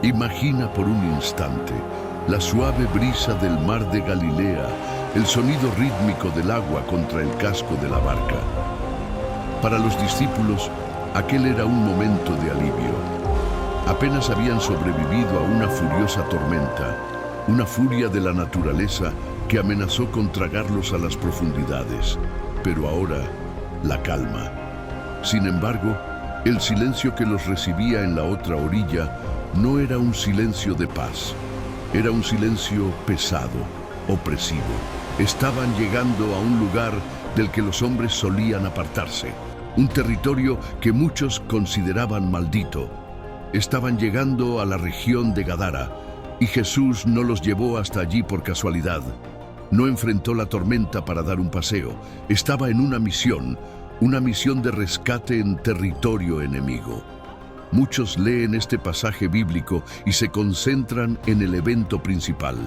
Imagina por un instante la suave brisa del mar de Galilea, el sonido rítmico del agua contra el casco de la barca. Para los discípulos, aquel era un momento de alivio. Apenas habían sobrevivido a una furiosa tormenta, una furia de la naturaleza que amenazó con tragarlos a las profundidades. Pero ahora, la calma. Sin embargo, el silencio que los recibía en la otra orilla no era un silencio de paz. Era un silencio pesado, opresivo. Estaban llegando a un lugar del que los hombres solían apartarse, un territorio que muchos consideraban maldito. Estaban llegando a la región de Gadara, y Jesús no los llevó hasta allí por casualidad. No enfrentó la tormenta para dar un paseo. Estaba en una misión de rescate en territorio enemigo. Muchos leen este pasaje bíblico y se concentran en el evento principal,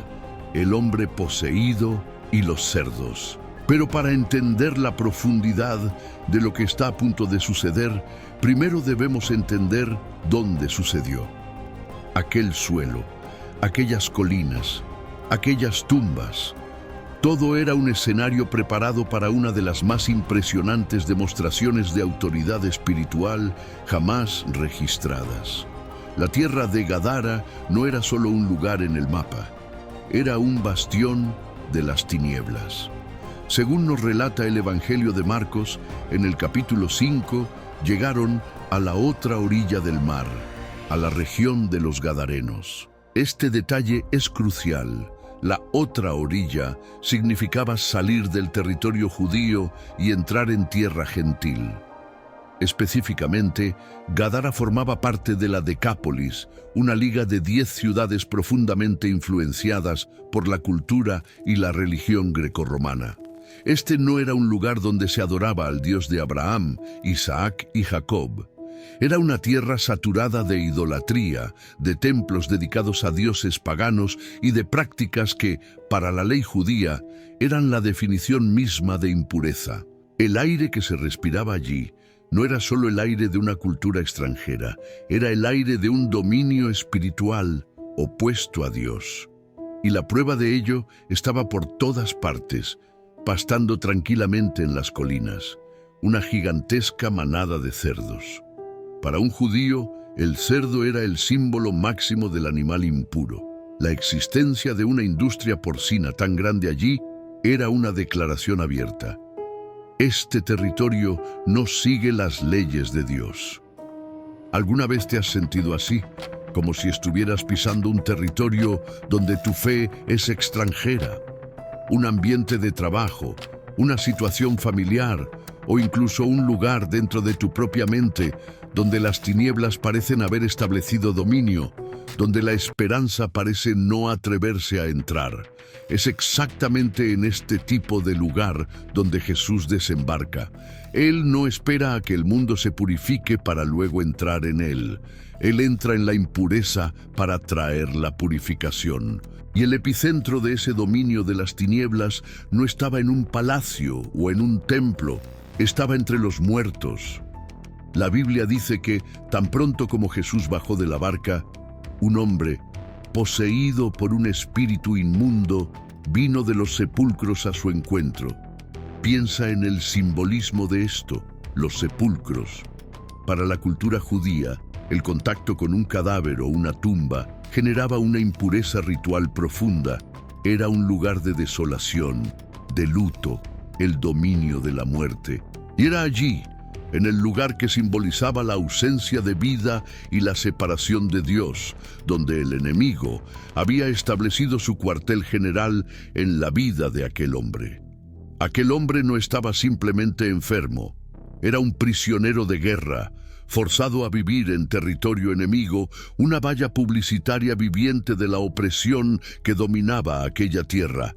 el hombre poseído y los cerdos. Pero para entender la profundidad de lo que está a punto de suceder, primero debemos entender dónde sucedió. Aquel suelo, aquellas colinas, aquellas tumbas, todo era un escenario preparado para una de las más impresionantes demostraciones de autoridad espiritual jamás registradas. La tierra de Gadara no era solo un lugar en el mapa, era un bastión de las tinieblas. Según nos relata el Evangelio de Marcos, en el capítulo 5, llegaron a la otra orilla del mar, a la región de los Gadarenos. Este detalle es crucial. La otra orilla significaba salir del territorio judío y entrar en tierra gentil. Específicamente, Gadara formaba parte de la Decápolis, una liga de 10 ciudades profundamente influenciadas por la cultura y la religión grecorromana. Este no era un lugar donde se adoraba al Dios de Abraham, Isaac y Jacob. Era una tierra saturada de idolatría, de templos dedicados a dioses paganos y de prácticas que, para la ley judía, eran la definición misma de impureza. El aire que se respiraba allí no era solo el aire de una cultura extranjera, era el aire de un dominio espiritual opuesto a Dios. Y la prueba de ello estaba por todas partes, pastando tranquilamente en las colinas, una gigantesca manada de cerdos. Para un judío, el cerdo era el símbolo máximo del animal impuro. La existencia de una industria porcina tan grande allí era una declaración abierta. Este territorio no sigue las leyes de Dios. ¿Alguna vez te has sentido así? Como si estuvieras pisando un territorio donde tu fe es extranjera, un ambiente de trabajo, una situación familiar o incluso un lugar dentro de tu propia mente donde las tinieblas parecen haber establecido dominio, donde la esperanza parece no atreverse a entrar. Es exactamente en este tipo de lugar donde Jesús desembarca. Él no espera a que el mundo se purifique para luego entrar en él. Él entra en la impureza para traer la purificación. Y el epicentro de ese dominio de las tinieblas no estaba en un palacio o en un templo, estaba entre los muertos. La Biblia dice que, tan pronto como Jesús bajó de la barca, un hombre, poseído por un espíritu inmundo, vino de los sepulcros a su encuentro. Piensa en el simbolismo de esto, los sepulcros. Para la cultura judía, el contacto con un cadáver o una tumba generaba una impureza ritual profunda. Era un lugar de desolación, de luto, el dominio de la muerte. Y era allí, en el lugar que simbolizaba la ausencia de vida y la separación de Dios, donde el enemigo había establecido su cuartel general en la vida de aquel hombre. Aquel hombre no estaba simplemente enfermo, era un prisionero de guerra, forzado a vivir en territorio enemigo, una valla publicitaria viviente de la opresión que dominaba aquella tierra.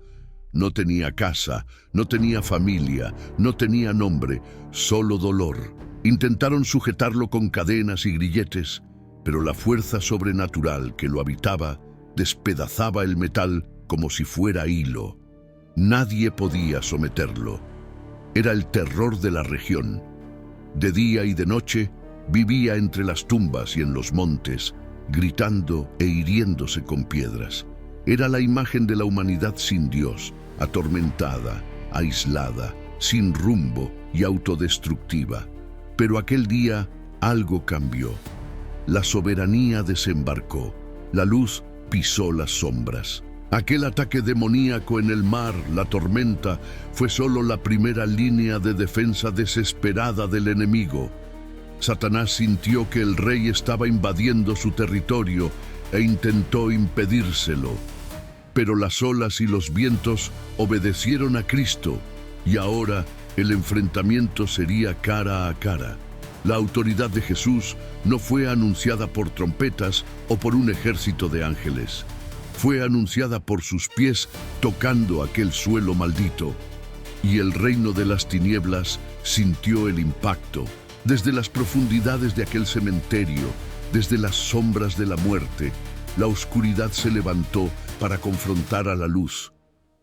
No tenía casa, no tenía familia, no tenía nombre, solo dolor. Intentaron sujetarlo con cadenas y grilletes, pero la fuerza sobrenatural que lo habitaba despedazaba el metal como si fuera hilo. Nadie podía someterlo. Era el terror de la región. De día y de noche vivía entre las tumbas y en los montes, gritando e hiriéndose con piedras. Era la imagen de la humanidad sin Dios, atormentada, aislada, sin rumbo y autodestructiva. Pero aquel día algo cambió. La soberanía desembarcó. La luz pisó las sombras. Aquel ataque demoníaco en el mar, la tormenta, fue solo la primera línea de defensa desesperada del enemigo. Satanás sintió que el rey estaba invadiendo su territorio e intentó impedírselo. Pero las olas y los vientos obedecieron a Cristo, y ahora el enfrentamiento sería cara a cara. La autoridad de Jesús no fue anunciada por trompetas o por un ejército de ángeles. Fue anunciada por sus pies tocando aquel suelo maldito. Y el reino de las tinieblas sintió el impacto. Desde las profundidades de aquel cementerio, desde las sombras de la muerte, la oscuridad se levantó para confrontar a la luz.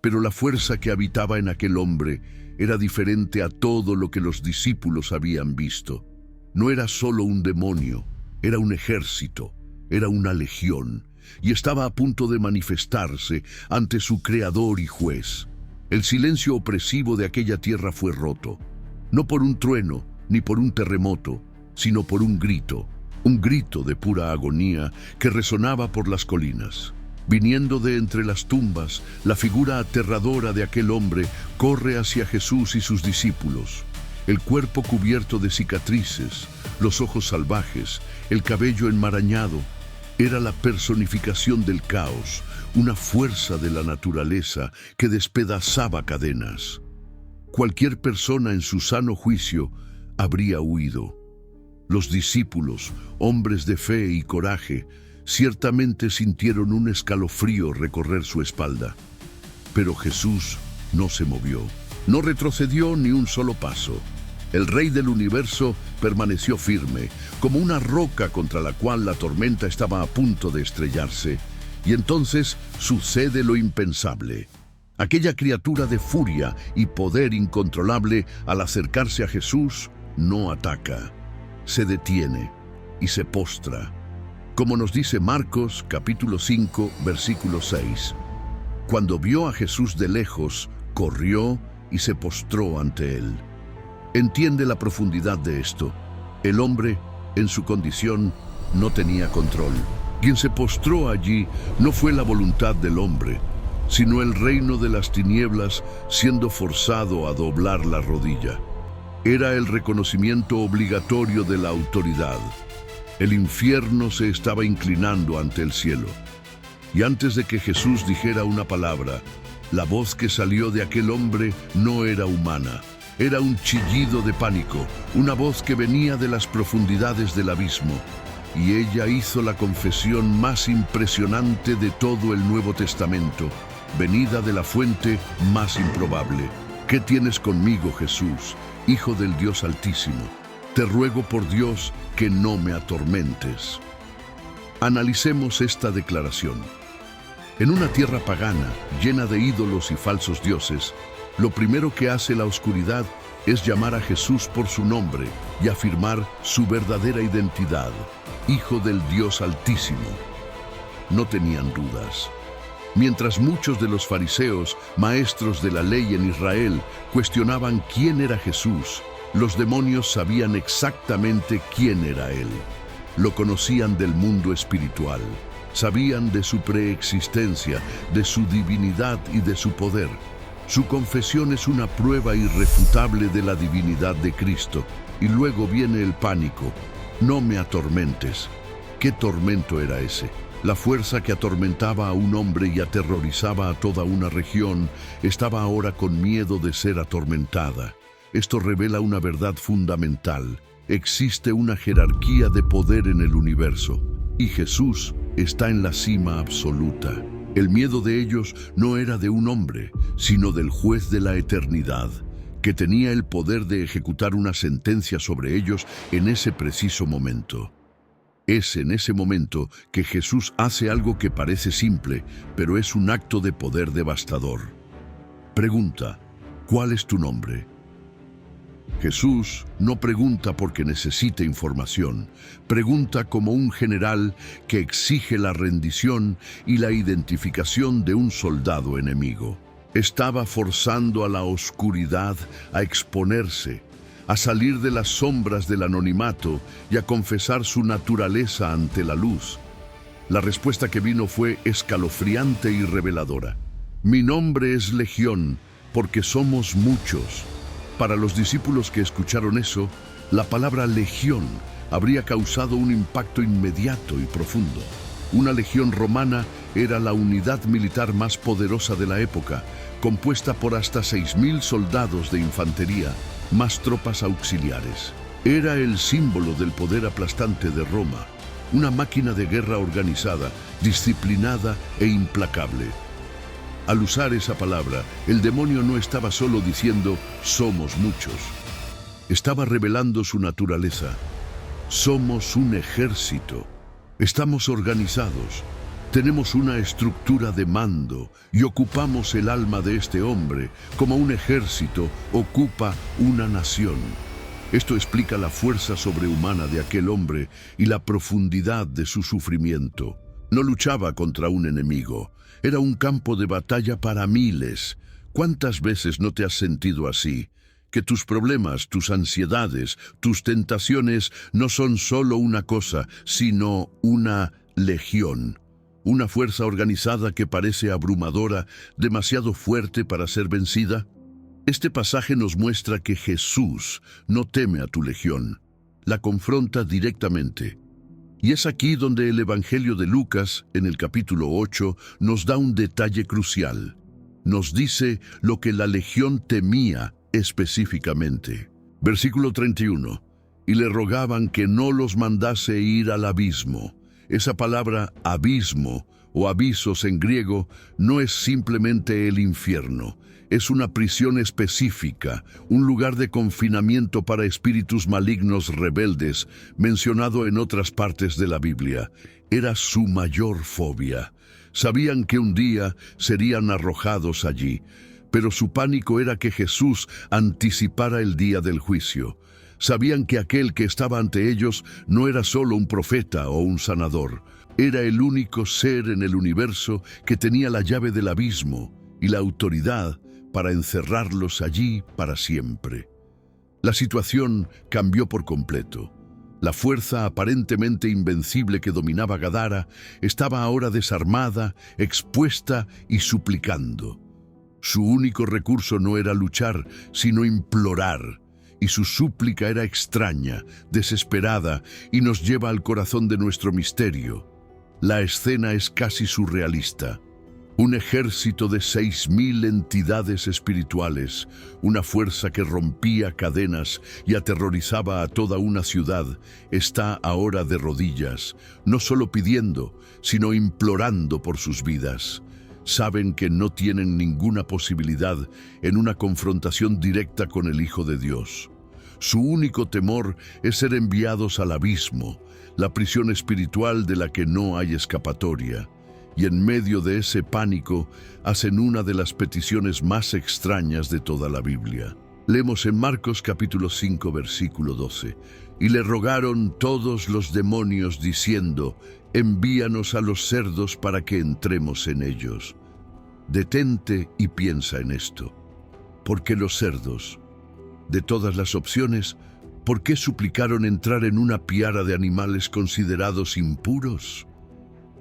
Pero la fuerza que habitaba en aquel hombre era diferente a todo lo que los discípulos habían visto. No era solo un demonio, era un ejército, era una legión, y estaba a punto de manifestarse ante su creador y juez. El silencio opresivo de aquella tierra fue roto, no por un trueno ni por un terremoto, sino por un grito de pura agonía que resonaba por las colinas. Viniendo de entre las tumbas, la figura aterradora de aquel hombre corre hacia Jesús y sus discípulos. El cuerpo cubierto de cicatrices, los ojos salvajes, el cabello enmarañado. Era la personificación del caos, una fuerza de la naturaleza que despedazaba cadenas. Cualquier persona en su sano juicio habría huido. Los discípulos, hombres de fe y coraje, ciertamente sintieron un escalofrío recorrer su espalda. Pero Jesús no se movió, no retrocedió ni un solo paso. El Rey del Universo permaneció firme, como una roca contra la cual la tormenta estaba a punto de estrellarse. Y entonces sucede lo impensable. Aquella criatura de furia y poder incontrolable, al acercarse a Jesús, no ataca. Se detiene y se postra. Como nos dice Marcos, capítulo 5, versículo 6. Cuando vio a Jesús de lejos, corrió y se postró ante él. Entiende la profundidad de esto. El hombre, en su condición, no tenía control. Quien se postró allí no fue la voluntad del hombre, sino el reino de las tinieblas siendo forzado a doblar la rodilla. Era el reconocimiento obligatorio de la autoridad. El infierno se estaba inclinando ante el cielo. Y antes de que Jesús dijera una palabra, la voz que salió de aquel hombre no era humana. Era un chillido de pánico, una voz que venía de las profundidades del abismo. Y ella hizo la confesión más impresionante de todo el Nuevo Testamento, venida de la fuente más improbable. ¿Qué tienes conmigo, Jesús, Hijo del Dios Altísimo? Te ruego por Dios que no me atormentes. Analicemos esta declaración. En una tierra pagana, llena de ídolos y falsos dioses, lo primero que hace la oscuridad es llamar a Jesús por su nombre y afirmar su verdadera identidad, Hijo del Dios Altísimo. No tenían dudas. Mientras muchos de los fariseos, maestros de la ley en Israel, cuestionaban quién era Jesús, los demonios sabían exactamente quién era Él. Lo conocían del mundo espiritual, sabían de su preexistencia, de su divinidad y de su poder. Su confesión es una prueba irrefutable de la divinidad de Cristo. Y luego viene el pánico. No me atormentes. ¿Qué tormento era ese? La fuerza que atormentaba a un hombre y aterrorizaba a toda una región estaba ahora con miedo de ser atormentada. Esto revela una verdad fundamental. Existe una jerarquía de poder en el universo, y Jesús está en la cima absoluta. El miedo de ellos no era de un hombre, sino del juez de la eternidad, que tenía el poder de ejecutar una sentencia sobre ellos en ese preciso momento. Es en ese momento que Jesús hace algo que parece simple, pero es un acto de poder devastador. Pregunta: ¿cuál es tu nombre? Jesús no pregunta porque necesita información, pregunta como un general que exige la rendición y la identificación de un soldado enemigo. Estaba forzando a la oscuridad a exponerse, a salir de las sombras del anonimato y a confesar su naturaleza ante la luz. La respuesta que vino fue escalofriante y reveladora. Mi nombre es Legión, porque somos muchos. Para los discípulos que escucharon eso, la palabra legión habría causado un impacto inmediato y profundo. Una legión romana era la unidad militar más poderosa de la época, compuesta por hasta 6.000 soldados de infantería, más tropas auxiliares. Era el símbolo del poder aplastante de Roma, una máquina de guerra organizada, disciplinada e implacable. Al usar esa palabra, el demonio no estaba solo diciendo «somos muchos». Estaba revelando su naturaleza. Somos un ejército. Estamos organizados. Tenemos una estructura de mando y ocupamos el alma de este hombre como un ejército ocupa una nación. Esto explica la fuerza sobrehumana de aquel hombre y la profundidad de su sufrimiento. No luchaba contra un enemigo. Era un campo de batalla para miles. ¿Cuántas veces no te has sentido así? Que tus problemas, tus ansiedades, tus tentaciones no son solo una cosa, sino una legión. Una fuerza organizada que parece abrumadora, demasiado fuerte para ser vencida. Este pasaje nos muestra que Jesús no teme a tu legión. La confronta directamente. Y es aquí donde el Evangelio de Lucas, en el capítulo 8, nos da un detalle crucial. Nos dice lo que la legión temía específicamente. Versículo 31. Y le rogaban que no los mandase ir al abismo. Esa palabra abismo o abisos en griego no es simplemente el infierno. Es una prisión específica, un lugar de confinamiento para espíritus malignos rebeldes, mencionado en otras partes de la Biblia. Era su mayor fobia. Sabían que un día serían arrojados allí, pero su pánico era que Jesús anticipara el día del juicio. Sabían que aquel que estaba ante ellos no era solo un profeta o un sanador. Era el único ser en el universo que tenía la llave del abismo y la autoridad para encerrarlos allí para siempre. La situación cambió por completo. La fuerza aparentemente invencible que dominaba Gadara estaba ahora desarmada, expuesta y suplicando. Su único recurso no era luchar, sino implorar. Y su súplica era extraña, desesperada, y nos lleva al corazón de nuestro misterio. La escena es casi surrealista. Un ejército de 6.000 entidades espirituales, una fuerza que rompía cadenas y aterrorizaba a toda una ciudad, está ahora de rodillas, no solo pidiendo, sino implorando por sus vidas. Saben que no tienen ninguna posibilidad en una confrontación directa con el Hijo de Dios. Su único temor es ser enviados al abismo, la prisión espiritual de la que no hay escapatoria. Y en medio de ese pánico hacen una de las peticiones más extrañas de toda la Biblia. Leemos en Marcos capítulo 5, versículo 12. Y le rogaron todos los demonios diciendo, envíanos a los cerdos para que entremos en ellos. Detente y piensa en esto. ¿Por qué los cerdos? De todas las opciones, ¿por qué suplicaron entrar en una piara de animales considerados impuros?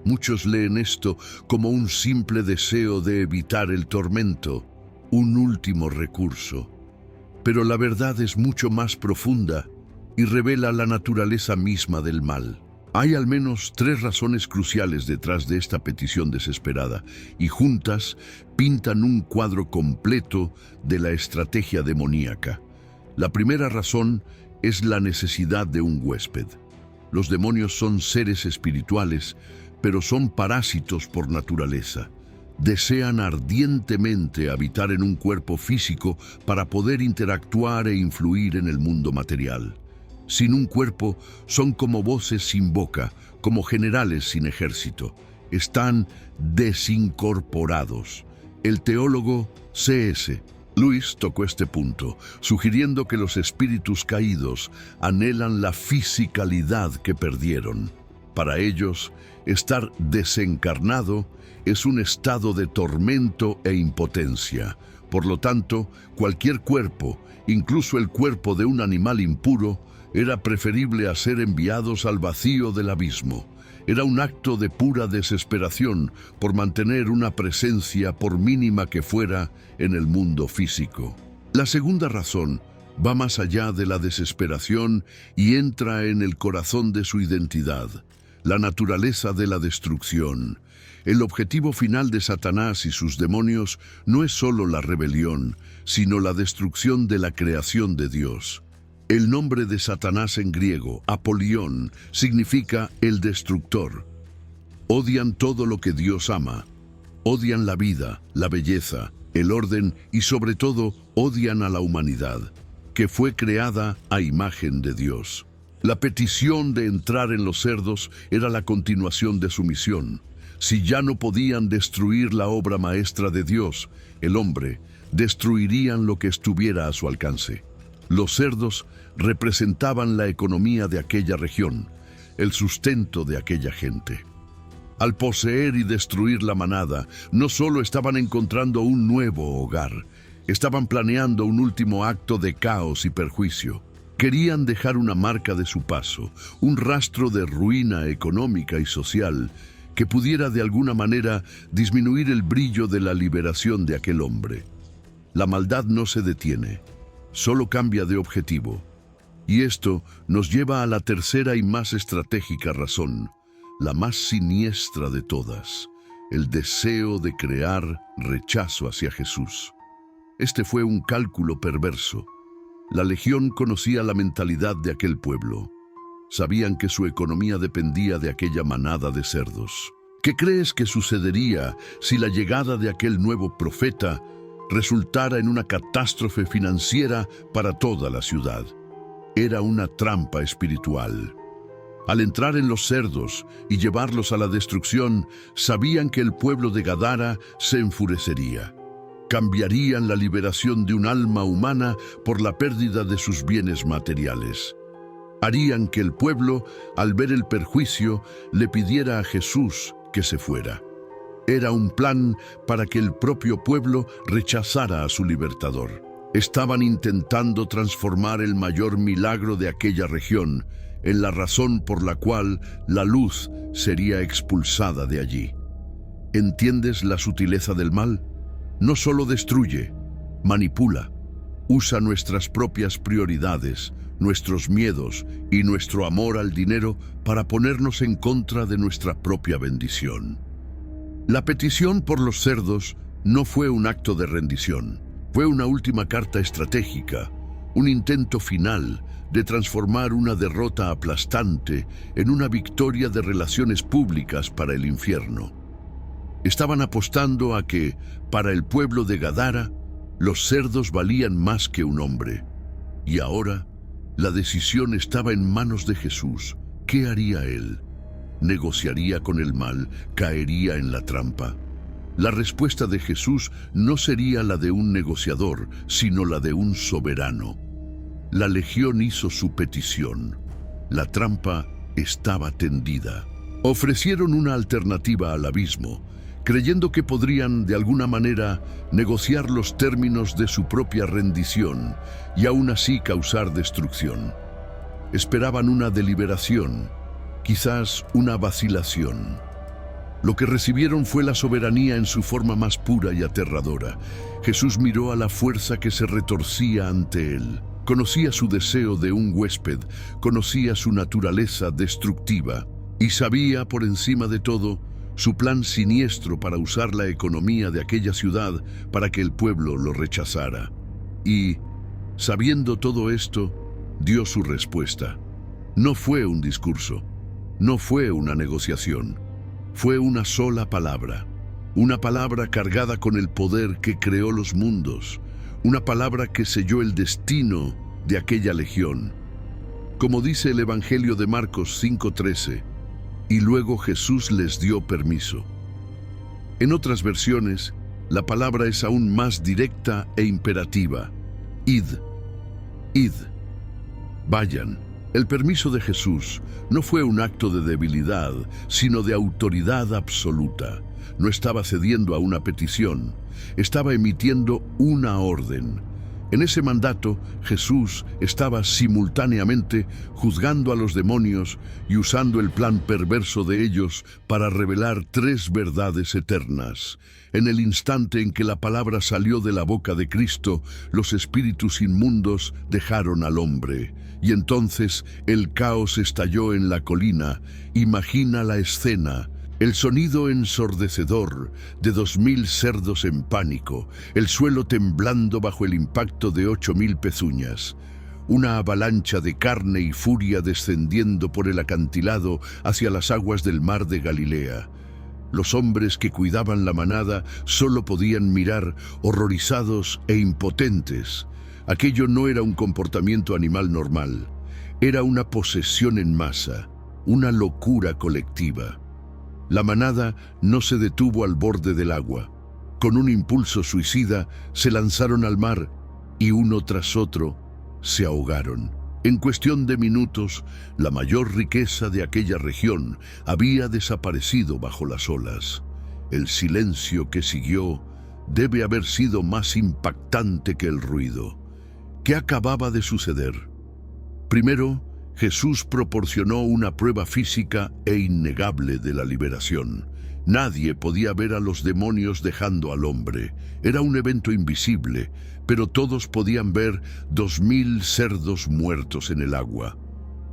Muchos leen esto como un simple deseo de evitar el tormento, un último recurso. Pero la verdad es mucho más profunda y revela la naturaleza misma del mal. Hay al menos 3 razones cruciales detrás de esta petición desesperada, y juntas pintan un cuadro completo de la estrategia demoníaca. La primera razón es la necesidad de un huésped. Los demonios son seres espirituales, pero son parásitos por naturaleza. Desean ardientemente habitar en un cuerpo físico para poder interactuar e influir en el mundo material. Sin un cuerpo, son como voces sin boca, como generales sin ejército. Están desincorporados. El teólogo C.S. Luis tocó este punto, sugiriendo que los espíritus caídos anhelan la fisicalidad que perdieron. Para ellos, estar desencarnado es un estado de tormento e impotencia. Por lo tanto, cualquier cuerpo, incluso el cuerpo de un animal impuro, era preferible a ser enviados al vacío del abismo. Era un acto de pura desesperación por mantener una presencia, por mínima que fuera, en el mundo físico. La segunda razón va más allá de la desesperación y entra en el corazón de su identidad, la naturaleza de la destrucción. El objetivo final de Satanás y sus demonios no es solo la rebelión, sino la destrucción de la creación de Dios. El nombre de Satanás en griego, Apolión, significa el destructor. Odian todo lo que Dios ama. Odian la vida, la belleza, el orden y sobre todo odian a la humanidad, que fue creada a imagen de Dios. La petición de entrar en los cerdos era la continuación de su misión. Si ya no podían destruir la obra maestra de Dios, el hombre, destruirían lo que estuviera a su alcance. Los cerdos representaban la economía de aquella región, el sustento de aquella gente. Al poseer y destruir la manada, no solo estaban encontrando un nuevo hogar, estaban planeando un último acto de caos y perjuicio. Querían dejar una marca de su paso, un rastro de ruina económica y social que pudiera de alguna manera disminuir el brillo de la liberación de aquel hombre. La maldad no se detiene, solo cambia de objetivo. Y esto nos lleva a la tercera y más estratégica razón, la más siniestra de todas, el deseo de crear rechazo hacia Jesús. Este fue un cálculo perverso. La legión conocía la mentalidad de aquel pueblo. Sabían que su economía dependía de aquella manada de cerdos. ¿Qué crees que sucedería si la llegada de aquel nuevo profeta resultara en una catástrofe financiera para toda la ciudad? Era una trampa espiritual. Al entrar en los cerdos y llevarlos a la destrucción, sabían que el pueblo de Gadara se enfurecería. Cambiarían la liberación de un alma humana por la pérdida de sus bienes materiales. Harían que el pueblo, al ver el perjuicio, le pidiera a Jesús que se fuera. Era un plan para que el propio pueblo rechazara a su libertador. Estaban intentando transformar el mayor milagro de aquella región en la razón por la cual la luz sería expulsada de allí. ¿Entiendes la sutileza del mal? No solo destruye, manipula, usa nuestras propias prioridades, nuestros miedos y nuestro amor al dinero para ponernos en contra de nuestra propia bendición. La petición por los cerdos no fue un acto de rendición, fue una última carta estratégica, un intento final de transformar una derrota aplastante en una victoria de relaciones públicas para el infierno. Estaban apostando a que, para el pueblo de Gadara, los cerdos valían más que un hombre. Y ahora, la decisión estaba en manos de Jesús. ¿Qué haría él? ¿Negociaría con el mal? ¿Caería en la trampa? La respuesta de Jesús no sería la de un negociador, sino la de un soberano. La legión hizo su petición. La trampa estaba tendida. Ofrecieron una alternativa al abismo, creyendo que podrían, de alguna manera, negociar los términos de su propia rendición y aún así causar destrucción. Esperaban una deliberación, quizás una vacilación. Lo que recibieron fue la soberanía en su forma más pura y aterradora. Jesús miró a la fuerza que se retorcía ante él. Conocía su deseo de un huésped, conocía su naturaleza destructiva y sabía, por encima de todo, su plan siniestro para usar la economía de aquella ciudad para que el pueblo lo rechazara. Y, sabiendo todo esto, dio su respuesta. No fue un discurso, no fue una negociación, fue una sola palabra. Una palabra cargada con el poder que creó los mundos, una palabra que selló el destino de aquella legión. Como dice el Evangelio de Marcos 5:13, y luego Jesús les dio permiso. En otras versiones, La palabra es aún más directa e imperativa. Id, id. Vayan. El permiso de Jesús no fue un acto de debilidad, sino de autoridad absoluta. No estaba cediendo a una petición, estaba emitiendo una orden. En ese mandato, Jesús estaba simultáneamente juzgando a los demonios y usando el plan perverso de ellos para revelar tres verdades eternas. En el instante en que la palabra salió de la boca de Cristo, los espíritus inmundos dejaron al hombre. Y entonces el caos estalló en la colina. Imagina la escena. El sonido ensordecedor de 2000 cerdos en pánico, el suelo temblando bajo el impacto de 8000 pezuñas, una avalancha de carne y furia descendiendo por el acantilado hacia las aguas del mar de Galilea. Los hombres que cuidaban la manada solo podían mirar, horrorizados e impotentes. Aquello no era un comportamiento animal normal, era una posesión en masa, una locura colectiva. La manada no se detuvo al borde del agua. Con un impulso suicida, se lanzaron al mar y uno tras otro se ahogaron. En cuestión de minutos, la mayor riqueza de aquella región había desaparecido bajo las olas. El silencio que siguió debe haber sido más impactante que el ruido. ¿Qué acababa de suceder? Primero, Jesús proporcionó una prueba física e innegable de la liberación. Nadie podía ver a los demonios dejando al hombre. Era un evento invisible, pero todos podían ver 2000 cerdos muertos en el agua.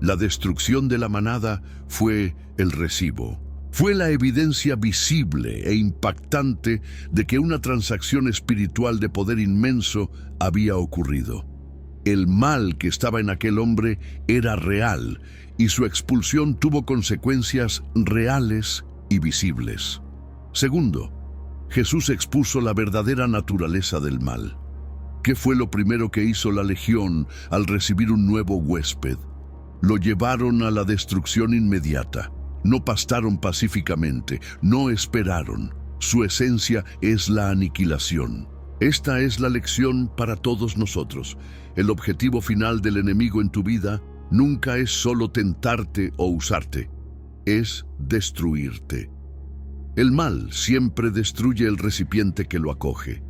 La destrucción de la manada fue el recibo. Fue la evidencia visible e impactante de que una transacción espiritual de poder inmenso había ocurrido. El mal que estaba en aquel hombre era real y su expulsión tuvo consecuencias reales y visibles. Segundo, Jesús expuso la verdadera naturaleza del mal. ¿Qué fue lo primero que hizo la legión al recibir un nuevo huésped? Lo llevaron a la destrucción inmediata. No pastaron pacíficamente, no esperaron. Su esencia es la aniquilación. Esta es la lección para todos nosotros. El objetivo final del enemigo en tu vida nunca es solo tentarte o usarte, es destruirte. El mal siempre destruye el recipiente que lo acoge.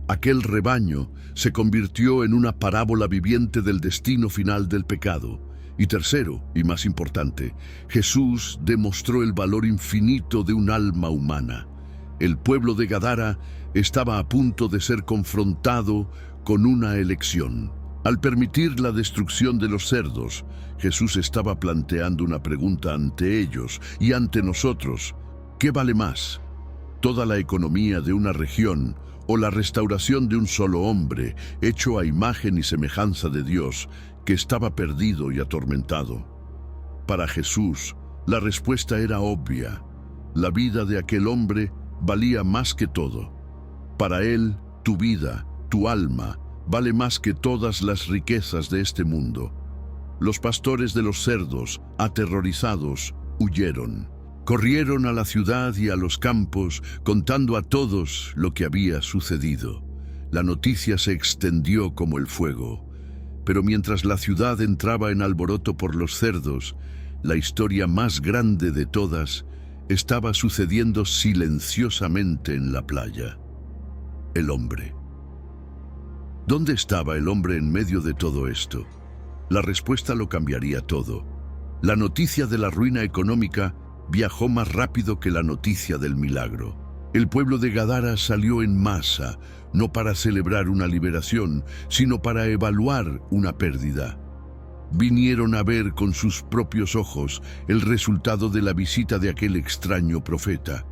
Aquel rebaño se convirtió en una parábola viviente del destino final del pecado. Y tercero, y más importante, Jesús demostró el valor infinito de un alma humana. El pueblo de Gadara estaba a punto de ser confrontado con una elección. Al permitir la destrucción de los cerdos, Jesús estaba planteando una pregunta ante ellos y ante nosotros. ¿Qué vale más? ¿Toda la economía de una región o la restauración de un solo hombre, hecho a imagen y semejanza de Dios, que estaba perdido y atormentado? Para Jesús, la respuesta era obvia. La vida de aquel hombre valía más que todo. Para él, tu vida, tu alma, vale más que todas las riquezas de este mundo. Los pastores de los cerdos, aterrorizados, huyeron. Corrieron a la ciudad y a los campos, contando a todos lo que había sucedido. La noticia se extendió como el fuego. Pero mientras la ciudad entraba en alboroto por los cerdos, la historia más grande de todas estaba sucediendo silenciosamente en la playa. El hombre. ¿Dónde estaba el hombre en medio de todo esto? La respuesta lo cambiaría todo. La noticia de la ruina económica viajó más rápido que la noticia del milagro. El pueblo de Gadara salió en masa, no para celebrar una liberación, sino para evaluar una pérdida. Vinieron a ver con sus propios ojos el resultado de la visita de aquel extraño profeta.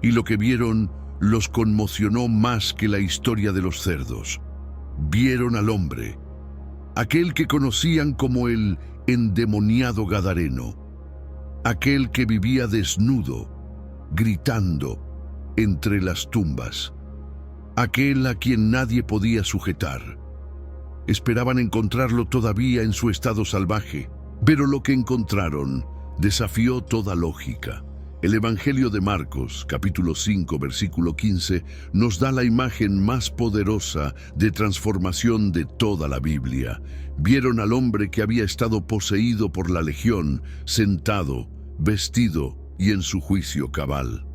Y lo que vieron los conmocionó más que la historia de los cerdos. Vieron al hombre, aquel que conocían como el endemoniado gadareno, aquel que vivía desnudo, gritando entre las tumbas, aquel a quien nadie podía sujetar. Esperaban encontrarlo todavía en su estado salvaje, pero lo que encontraron desafió toda lógica. El Evangelio de Marcos, capítulo 5, versículo 15, nos da la imagen más poderosa de transformación de toda la Biblia. Vieron al hombre que había estado poseído por la legión, sentado, vestido y en su juicio cabal.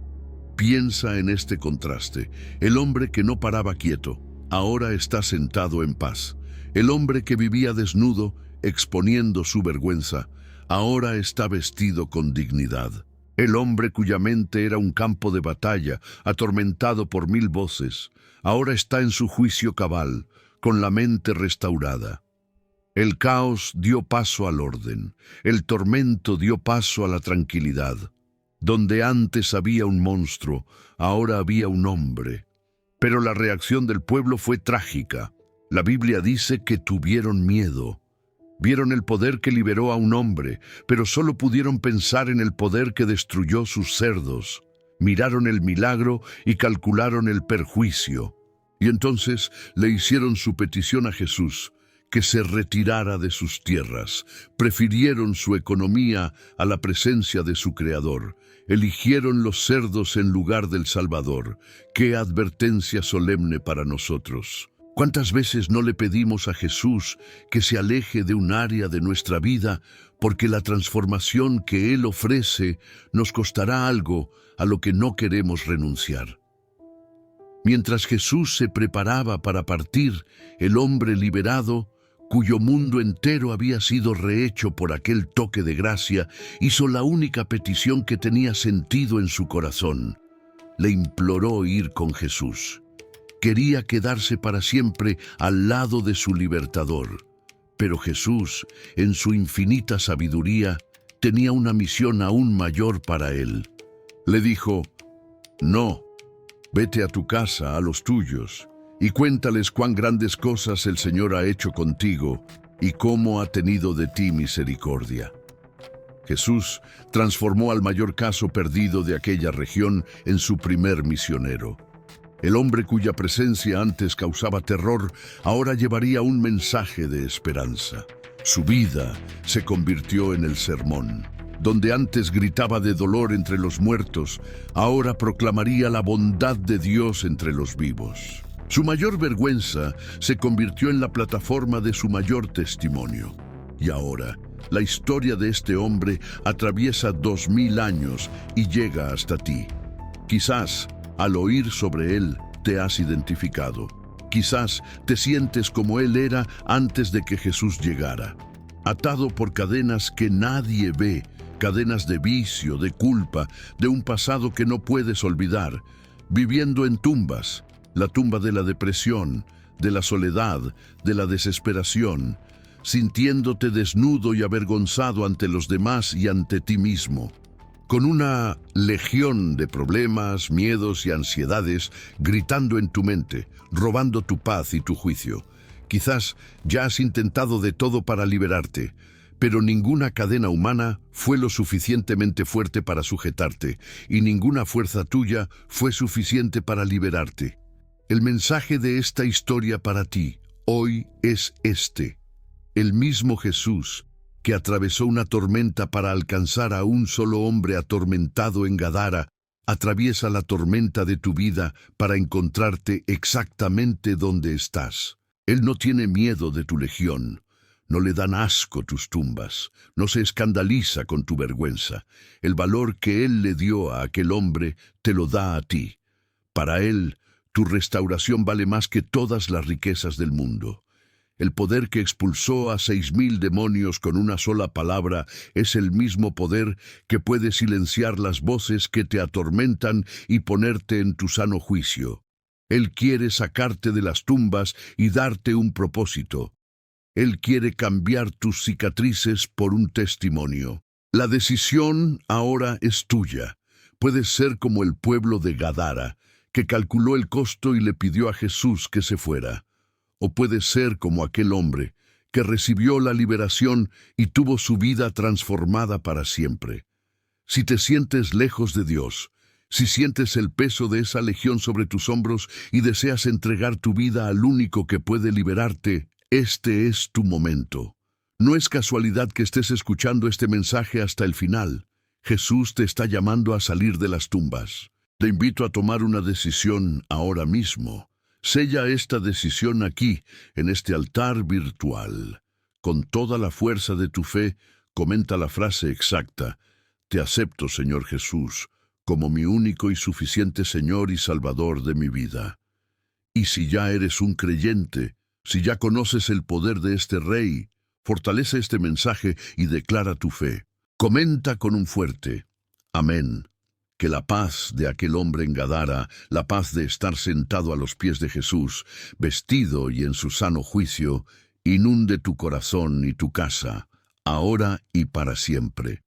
Piensa en este contraste. El hombre que no paraba quieto, ahora está sentado en paz. El hombre que vivía desnudo, exponiendo su vergüenza, ahora está vestido con dignidad. El hombre cuya mente era un campo de batalla, atormentado por 1000 voces, ahora está en su juicio cabal, con la mente restaurada. El caos dio paso al orden, el tormento dio paso a la tranquilidad. Donde antes había un monstruo, ahora había un hombre. Pero la reacción del pueblo fue trágica. La Biblia dice que tuvieron miedo. Vieron el poder que liberó a un hombre, pero solo pudieron pensar en el poder que destruyó sus cerdos. Miraron el milagro y calcularon el perjuicio. Y entonces le hicieron su petición a Jesús, que se retirara de sus tierras. Prefirieron su economía a la presencia de su Creador. Eligieron los cerdos en lugar del Salvador. ¡Qué advertencia solemne para nosotros! ¿Cuántas veces no le pedimos a Jesús que se aleje de un área de nuestra vida porque la transformación que Él ofrece nos costará algo a lo que no queremos renunciar? Mientras Jesús se preparaba para partir, el hombre liberado, cuyo mundo entero había sido rehecho por aquel toque de gracia, hizo la única petición que tenía sentido en su corazón. Le imploró ir con Jesús. Quería quedarse para siempre al lado de su libertador. Pero Jesús, en su infinita sabiduría, tenía una misión aún mayor para él. Le dijo: «No, vete a tu casa, a los tuyos, y cuéntales cuán grandes cosas el Señor ha hecho contigo y cómo ha tenido de ti misericordia». Jesús transformó al mayor caso perdido de aquella región en su primer misionero. El hombre cuya presencia antes causaba terror, ahora llevaría un mensaje de esperanza. Su vida se convirtió en el sermón. Donde antes gritaba de dolor entre los muertos, ahora proclamaría la bondad de Dios entre los vivos. Su mayor vergüenza se convirtió en la plataforma de su mayor testimonio. Y ahora, la historia de este hombre atraviesa 2000 años y llega hasta ti. Quizás, al oír sobre él, te has identificado. Quizás te sientes como él era antes de que Jesús llegara. Atado por cadenas que nadie ve, cadenas de vicio, de culpa, de un pasado que no puedes olvidar, viviendo en tumbas, la tumba de la depresión, de la soledad, de la desesperación, sintiéndote desnudo y avergonzado ante los demás y ante ti mismo, con una legión de problemas, miedos y ansiedades gritando en tu mente, robando tu paz y tu juicio. Quizás ya has intentado de todo para liberarte, pero ninguna cadena humana fue lo suficientemente fuerte para sujetarte, y ninguna fuerza tuya fue suficiente para liberarte. El mensaje de esta historia para ti hoy es este: el mismo Jesús que atravesó una tormenta para alcanzar a un solo hombre atormentado en Gadara, atraviesa la tormenta de tu vida para encontrarte exactamente donde estás. Él no tiene miedo de tu legión, no le dan asco tus tumbas, no se escandaliza con tu vergüenza. El valor que Él le dio a aquel hombre te lo da a ti. Para Él, tu restauración vale más que todas las riquezas del mundo. El poder que expulsó a 6000 demonios con una sola palabra es el mismo poder que puede silenciar las voces que te atormentan y ponerte en tu sano juicio. Él quiere sacarte de las tumbas y darte un propósito. Él quiere cambiar tus cicatrices por un testimonio. La decisión ahora es tuya. Puedes ser como el pueblo de Gadara, que calculó el costo y le pidió a Jesús que se fuera. O puedes ser como aquel hombre que recibió la liberación y tuvo su vida transformada para siempre. Si te sientes lejos de Dios, si sientes el peso de esa legión sobre tus hombros y deseas entregar tu vida al único que puede liberarte, este es tu momento. No es casualidad que estés escuchando este mensaje hasta el final. Jesús te está llamando a salir de las tumbas. Te invito a tomar una decisión ahora mismo. Sella esta decisión aquí, en este altar virtual. Con toda la fuerza de tu fe, comenta la frase exacta: Te acepto, Señor Jesús, como mi único y suficiente Señor y Salvador de mi vida. Y si ya eres un creyente, si ya conoces el poder de este Rey, fortalece este mensaje y declara tu fe. Comenta con un fuerte amén. Que la paz de aquel hombre en Gadara, la paz de estar sentado a los pies de Jesús, vestido y en su sano juicio, inunde tu corazón y tu casa, ahora y para siempre.